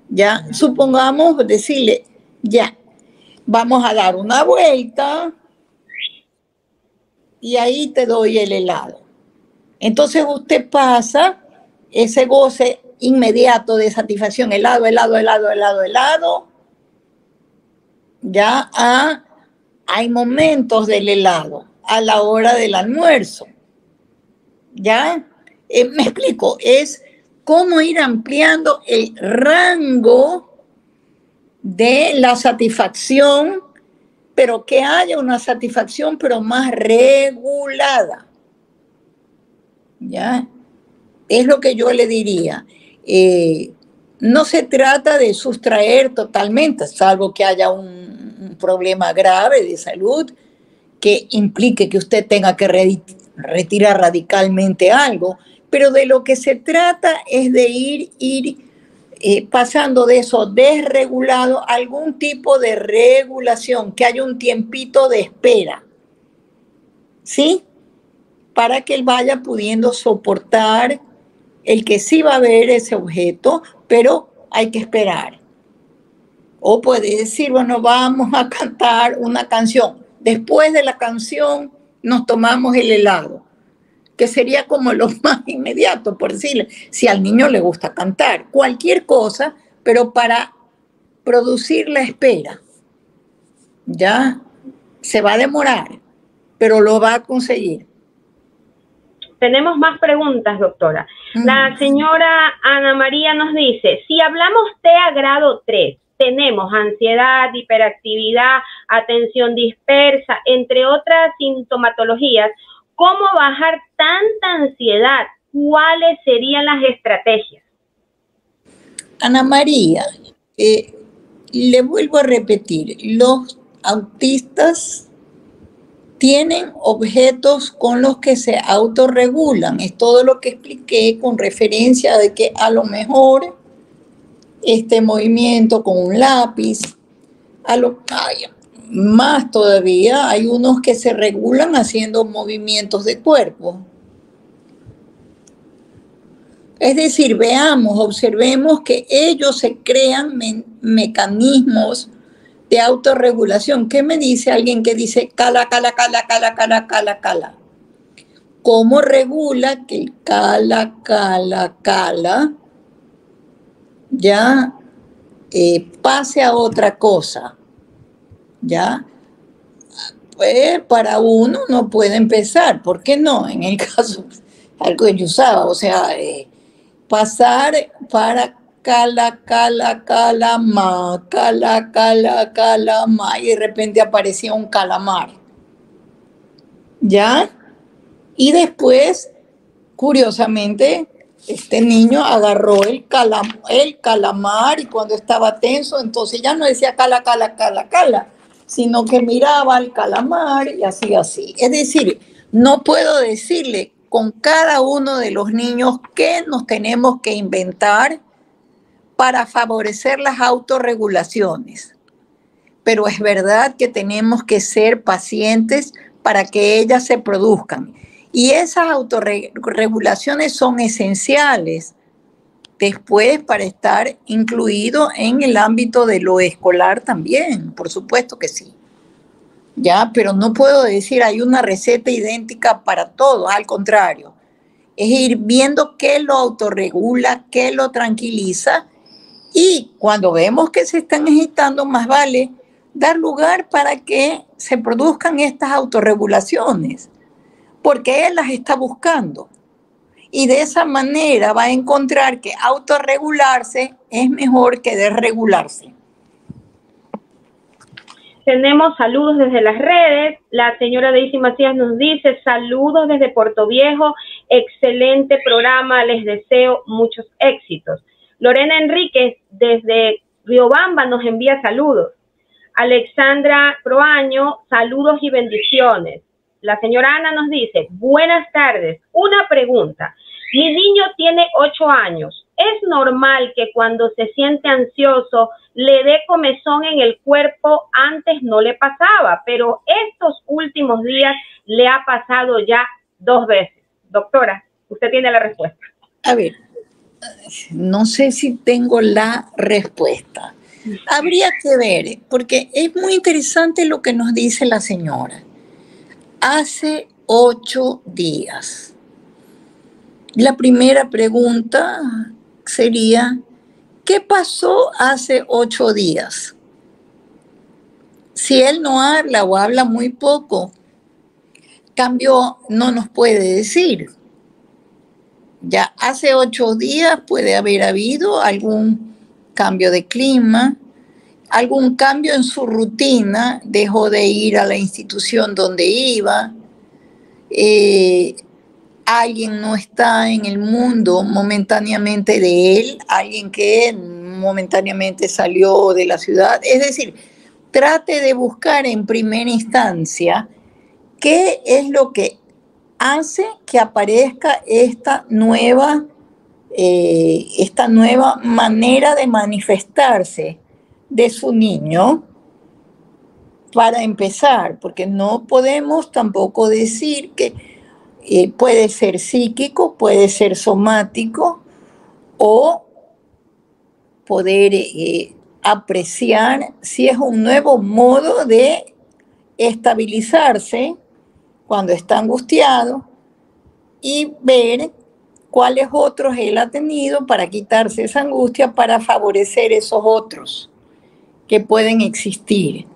Ya, supongamos decirle, ya, vamos a dar una vuelta y ahí te doy el helado. Entonces usted pasa ese goce inmediato de satisfacción, helado, ya hay momentos del helado a la hora del almuerzo. ¿Ya? Me explico, es cómo ir ampliando el rango de la satisfacción, pero que haya una satisfacción, pero más regulada. ¿Ya? Es lo que yo le diría. No se trata de sustraer totalmente, salvo que haya un problema grave de salud que implique que usted tenga que retirar radicalmente algo, pero de lo que se trata es de ir pasando de eso desregulado a algún tipo de regulación, que haya un tiempito de espera, ¿sí? Para que él vaya pudiendo soportar el que sí va a ver ese objeto, pero hay que esperar. O puede decir, bueno, vamos a cantar una canción. Después de la canción nos tomamos el helado, que sería como lo más inmediato, por decirle, si al niño le gusta cantar. Cualquier cosa, pero para producir la espera. Ya se va a demorar, pero lo va a conseguir. Tenemos más preguntas, doctora. La señora Ana María nos dice, si hablamos TEA grado 3, tenemos ansiedad, hiperactividad, atención dispersa, entre otras sintomatologías, ¿cómo bajar tanta ansiedad? ¿Cuáles serían las estrategias? Ana María, le vuelvo a repetir, los autistas tienen objetos con los que se autorregulan. Es todo lo que expliqué con referencia de que a lo mejor este movimiento con un lápiz, más todavía hay unos que se regulan haciendo movimientos de cuerpo. Es decir, observemos que ellos se crean mecanismos de autorregulación. ¿Qué me dice alguien que dice cala, cala, cala, cala, cala, cala, cala? cómo regula que el cala, cala, cala, ya pase a otra cosa, ¿ya? Pues para uno no puede empezar, ¿por qué no? En el caso, algo que yo usaba, o sea, pasar para cala, cala, calama, cala, cala, calama, y de repente aparecía un calamar, ¿ya? Y después, curiosamente, este niño agarró el calamar y cuando estaba tenso, entonces ya no decía cala, cala, cala, cala, sino que miraba al calamar y hacía así. Es decir, no puedo decirle con cada uno de los niños qué nos tenemos que inventar para favorecer las autorregulaciones. Pero es verdad que tenemos que ser pacientes para que ellas se produzcan. Y esas autorregulaciones son esenciales después para estar incluido en el ámbito de lo escolar también, por supuesto que sí. Ya, pero no puedo decir hay una receta idéntica para todo, al contrario. Es ir viendo qué lo autorregula, qué lo tranquiliza y cuando vemos que se están agitando, más vale dar lugar para que se produzcan estas autorregulaciones, porque él las está buscando. Y de esa manera va a encontrar que autorregularse es mejor que desregularse. Tenemos saludos desde las redes. La señora Daisy Macías nos dice, saludos desde Puerto Viejo, excelente programa, les deseo muchos éxitos. Lorena Enríquez desde Riobamba nos envía saludos. Alexandra Proaño, saludos y bendiciones. La señora Ana nos dice, buenas tardes, una pregunta. Mi niño tiene 8 años. ¿Es normal que cuando se siente ansioso le dé comezón en el cuerpo? Antes no le pasaba, pero estos últimos días le ha pasado ya 2 veces. Doctora, usted tiene la respuesta. A ver, no sé si tengo la respuesta. Habría que ver, porque es muy interesante lo que nos dice la señora. Hace 8 días. La primera pregunta sería, ¿qué pasó hace 8 días? Si él no habla o habla muy poco, cambio no nos puede decir. Ya hace 8 días puede haber habido algún cambio de clima, algún cambio en su rutina, dejó de ir a la institución donde iba, alguien no está en el mundo momentáneamente de él, alguien que momentáneamente salió de la ciudad. Es decir, trate de buscar en primera instancia qué es lo que hace que aparezca esta nueva manera de manifestarse de su niño, para empezar, porque no podemos tampoco decir que puede ser psíquico, puede ser somático o poder apreciar si es un nuevo modo de estabilizarse cuando está angustiado y ver cuáles otros él ha tenido para quitarse esa angustia, para favorecer esos otros que pueden existir.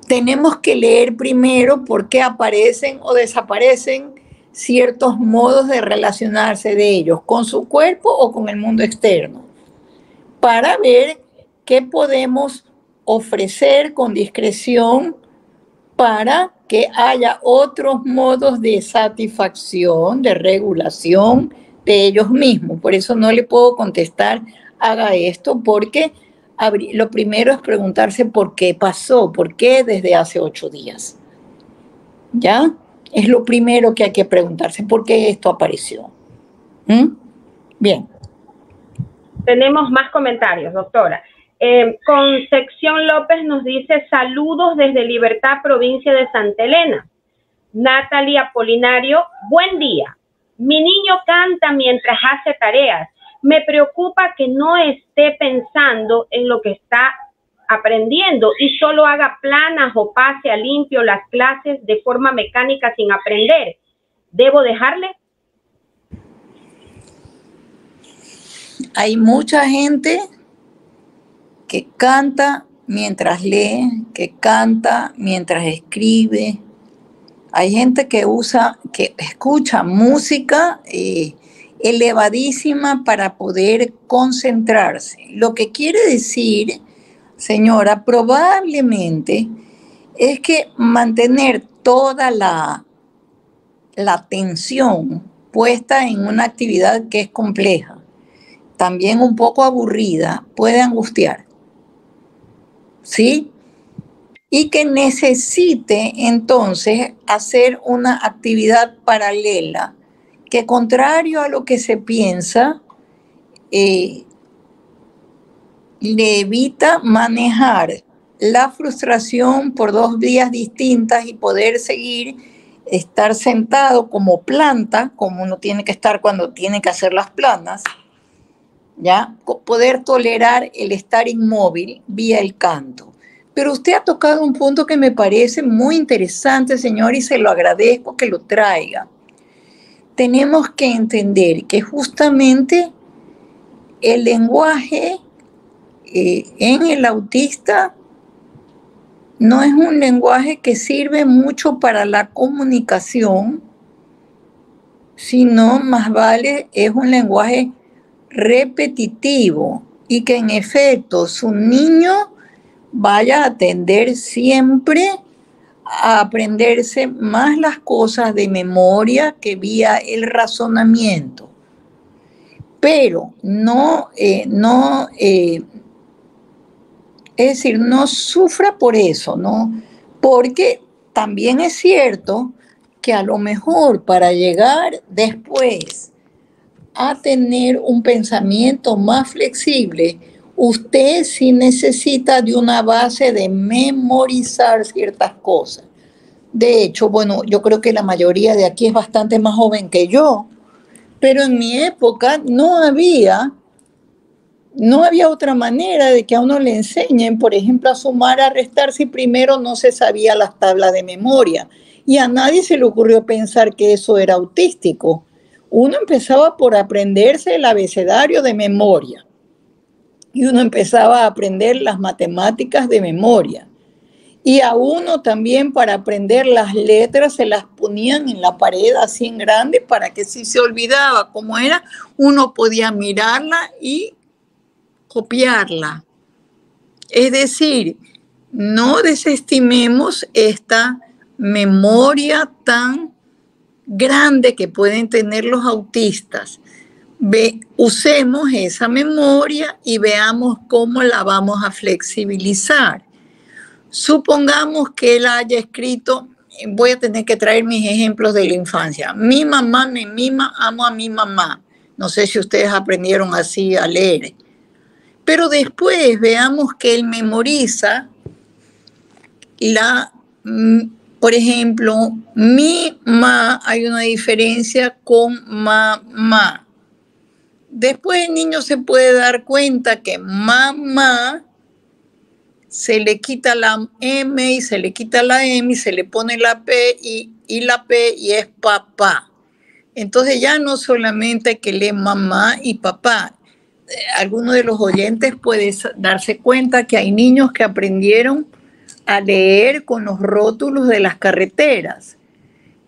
Tenemos que leer primero por qué aparecen o desaparecen ciertos modos de relacionarse de ellos con su cuerpo o con el mundo externo, para ver qué podemos ofrecer con discreción para que haya otros modos de satisfacción, de regulación de ellos mismos. Por eso no le puedo contestar, haga esto, porque lo primero es preguntarse por qué pasó, por qué desde hace 8 días. ¿Ya? Es lo primero que hay que preguntarse, ¿por qué esto apareció? Bien. Tenemos más comentarios, doctora. Concepción López nos dice, saludos desde Libertad, provincia de Santa Elena. Natalie Apolinario, buen día. Mi niño canta mientras hace tareas. Me preocupa que no esté pensando en lo que está aprendiendo y solo haga planas o pase a limpio las clases de forma mecánica sin aprender. ¿Debo dejarle? Hay mucha gente que canta mientras lee, que canta mientras escribe. Hay gente que escucha música elevadísima para poder concentrarse. Lo que quiere decir, señora, probablemente es que mantener toda la atención puesta en una actividad que es compleja, también un poco aburrida, puede angustiar, ¿sí? Y que necesite entonces hacer una actividad paralela que, contrario a lo que se piensa, le evita manejar la frustración por dos vías distintas y poder seguir, estar sentado como planta, como uno tiene que estar cuando tiene que hacer las planas, ¿ya? Poder tolerar el estar inmóvil vía el canto. Pero usted ha tocado un punto que me parece muy interesante, señor, y se lo agradezco que lo traiga. Tenemos que entender que justamente el lenguaje en el autista no es un lenguaje que sirve mucho para la comunicación, sino más vale es un lenguaje repetitivo y que en efecto su niño vaya a tender siempre a aprenderse más las cosas de memoria que vía el razonamiento. Pero es decir, no sufra por eso, ¿no? Porque también es cierto que a lo mejor para llegar después a tener un pensamiento más flexible, usted sí necesita de una base de memorizar ciertas cosas. De hecho, bueno, yo creo que la mayoría de aquí es bastante más joven que yo, pero en mi época no había otra manera de que a uno le enseñen, por ejemplo, a sumar, a restar, si primero no se sabía las tablas de memoria. Y a nadie se le ocurrió pensar que eso era autístico. Uno empezaba por aprenderse el abecedario de memoria. Y uno empezaba a aprender las matemáticas de memoria. Y a uno también, para aprender las letras, se las ponían en la pared así en grande para que si se olvidaba cómo era, uno podía mirarla y copiarla. Es decir, no desestimemos esta memoria tan grande que pueden tener los autistas. Usemos esa memoria y veamos cómo la vamos a flexibilizar. Supongamos que él haya escrito, voy a tener que traer mis ejemplos de la infancia. Mi mamá me mima, amo a mi mamá. No sé si ustedes aprendieron así a leer. Pero después veamos que él memoriza por ejemplo, mi ma, hay una diferencia con mamá. Después el niño se puede dar cuenta que mamá se le quita la M y se le quita la M y se le pone la P y la P y es papá. Entonces ya no solamente hay que leer mamá y papá. Alguno de los oyentes puede darse cuenta que hay niños que aprendieron a leer con los rótulos de las carreteras,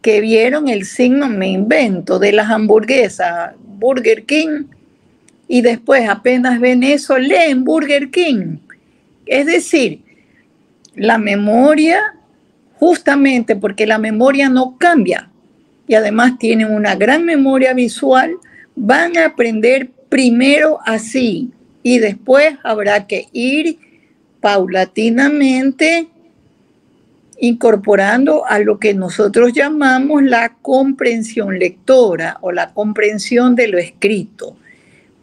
que vieron el signo, me invento, de las hamburguesas, Burger King, y después apenas ven eso, leen Burger King. Es decir, la memoria, justamente porque la memoria no cambia, y además tienen una gran memoria visual, van a aprender primero así, y después habrá que ir paulatinamente incorporando a lo que nosotros llamamos la comprensión lectora o la comprensión de lo escrito.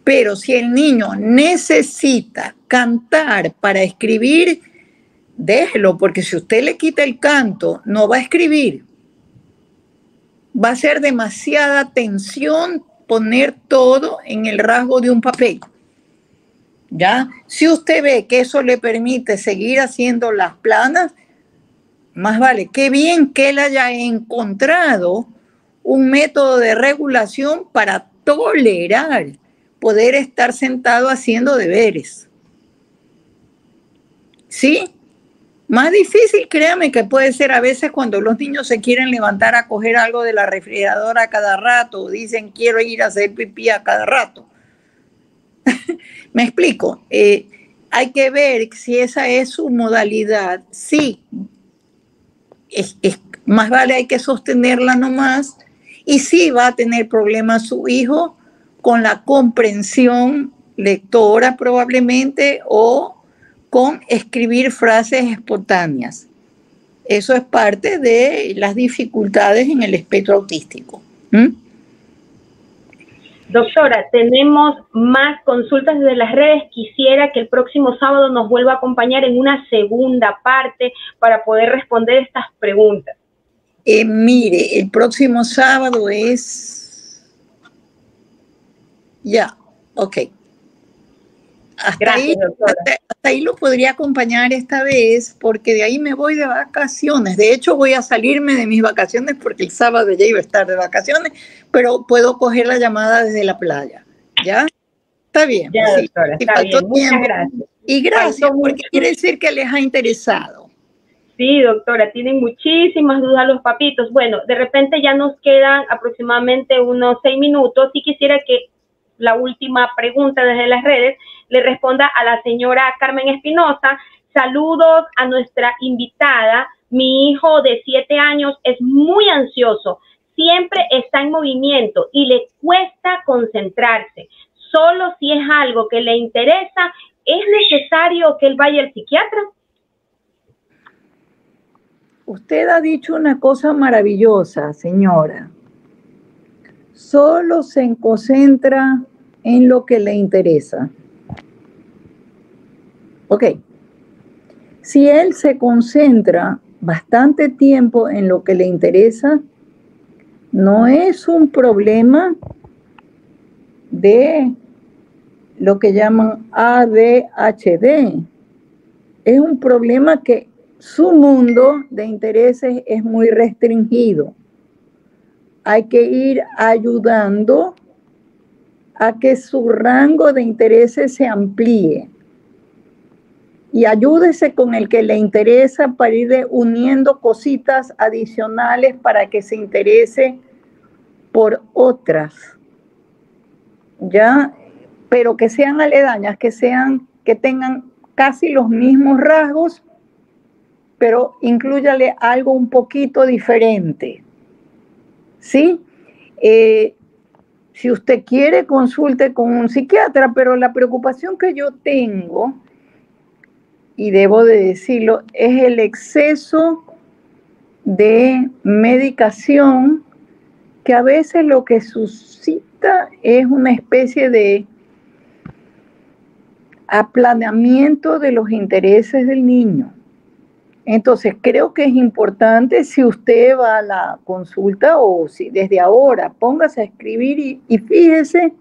Pero si el niño necesita cantar para escribir, déjelo, porque si usted le quita el canto, no va a escribir. Va a ser demasiada tensión poner todo en el rasgo de un papel. ¿Ya? Si usted ve que eso le permite seguir haciendo las planas, más vale, qué bien que él haya encontrado un método de regulación para tolerar poder estar sentado haciendo deberes. ¿Sí? Más difícil, créame, que puede ser a veces cuando los niños se quieren levantar a coger algo de la refrigeradora a cada rato, o dicen quiero ir a hacer pipí a cada rato. Me explico. Hay que ver si esa es su modalidad. Sí, más vale hay que sostenerla nomás. Y sí va a tener problemas su hijo con la comprensión lectora probablemente, o con escribir frases espontáneas. Eso es parte de las dificultades en el espectro autístico. Doctora, tenemos más consultas desde las redes. Quisiera que el próximo sábado nos vuelva a acompañar en una segunda parte para poder responder estas preguntas. Mire, el próximo sábado es... Ya, ok. Gracias, doctora. Hasta ahí lo podría acompañar esta vez, porque de ahí me voy de vacaciones. De hecho, voy a salirme de mis vacaciones porque el sábado ya iba a estar de vacaciones, pero puedo coger la llamada desde la playa. ¿Ya? Está bien. Ya, pues, doctora, sí, está bien. Muchas gracias. Y gracias, porque quiere decir que les ha interesado. Sí, doctora, tienen muchísimas dudas los papitos. Bueno, de repente ya nos quedan aproximadamente unos 6 minutos. Sí quisiera que la última pregunta desde las redes le responda a la señora Carmen Espinosa. Saludos a nuestra invitada. Mi hijo de 7 años es muy ansioso. Siempre está en movimiento y le cuesta concentrarse. Solo si es algo que le interesa, ¿es necesario que él vaya al psiquiatra? Usted ha dicho una cosa maravillosa, señora. Solo se concentra en lo que le interesa. Ok. Si él se concentra bastante tiempo en lo que le interesa, no es un problema de lo que llaman ADHD. Es un problema que su mundo de intereses es muy restringido. Hay que ir ayudando a que su rango de intereses se amplíe. Y ayúdese con el que le interesa para ir uniendo cositas adicionales para que se interese por otras. ¿Ya? Pero que sean aledañas, que tengan casi los mismos rasgos, pero inclúyale algo un poquito diferente. ¿Sí? Si usted quiere, consulte con un psiquiatra, pero la preocupación que yo tengo, y debo de decirlo, es el exceso de medicación, que a veces lo que suscita es una especie de aplanamiento de los intereses del niño. Entonces, creo que es importante, si usted va a la consulta, o si desde ahora póngase a escribir y fíjese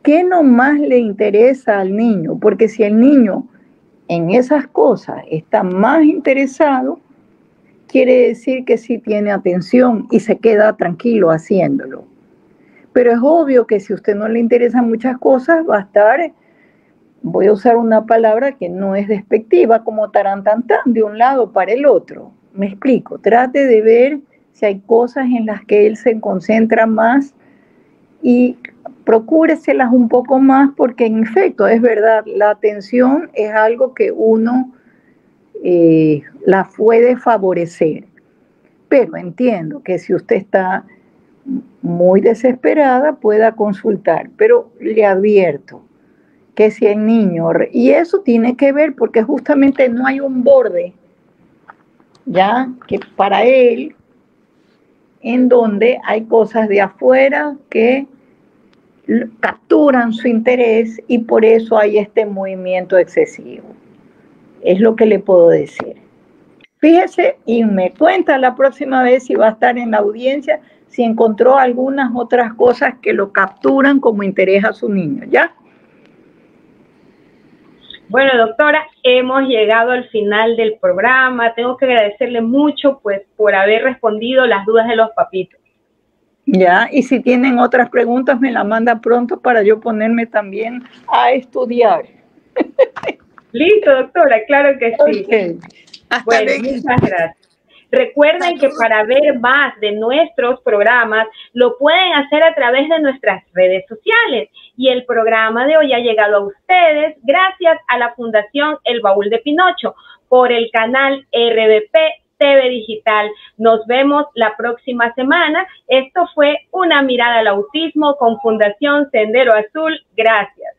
qué nomás le interesa al niño, porque si el niño en esas cosas está más interesado, quiere decir que sí tiene atención y se queda tranquilo haciéndolo. Pero es obvio que si a usted no le interesan muchas cosas, va a estar, voy a usar una palabra que no es despectiva, como tarantantán de un lado para el otro. Me explico, trate de ver si hay cosas en las que él se concentra más y procúreselas un poco más, porque en efecto es verdad, la atención es algo que uno la puede favorecer. Pero entiendo que si usted está muy desesperada, pueda consultar, pero le advierto que si el niño, y eso tiene que ver porque justamente no hay un borde, ya, que para él, en donde hay cosas de afuera que capturan su interés y por eso hay este movimiento excesivo. Es lo que le puedo decir. Fíjese y me cuenta la próxima vez, si va a estar en la audiencia, si encontró algunas otras cosas que lo capturan como interés a su niño, ¿ya? Bueno, doctora, hemos llegado al final del programa. Tengo que agradecerle mucho, pues, por haber respondido las dudas de los papitos. Ya, y si tienen otras preguntas, me la mandan pronto para yo ponerme también a estudiar. Listo, doctora, claro que sí. Okay. Hasta Bueno, luego. muchas gracias. Recuerden que para ver más de nuestros programas lo pueden hacer a través de nuestras redes sociales. Y el programa de hoy ha llegado a ustedes gracias a la Fundación El Baúl de Pinocho por el canal RBP TV Digital. Nos vemos la próxima semana. Esto fue Una Mirada al Autismo con Fundación Sendero Azul. Gracias.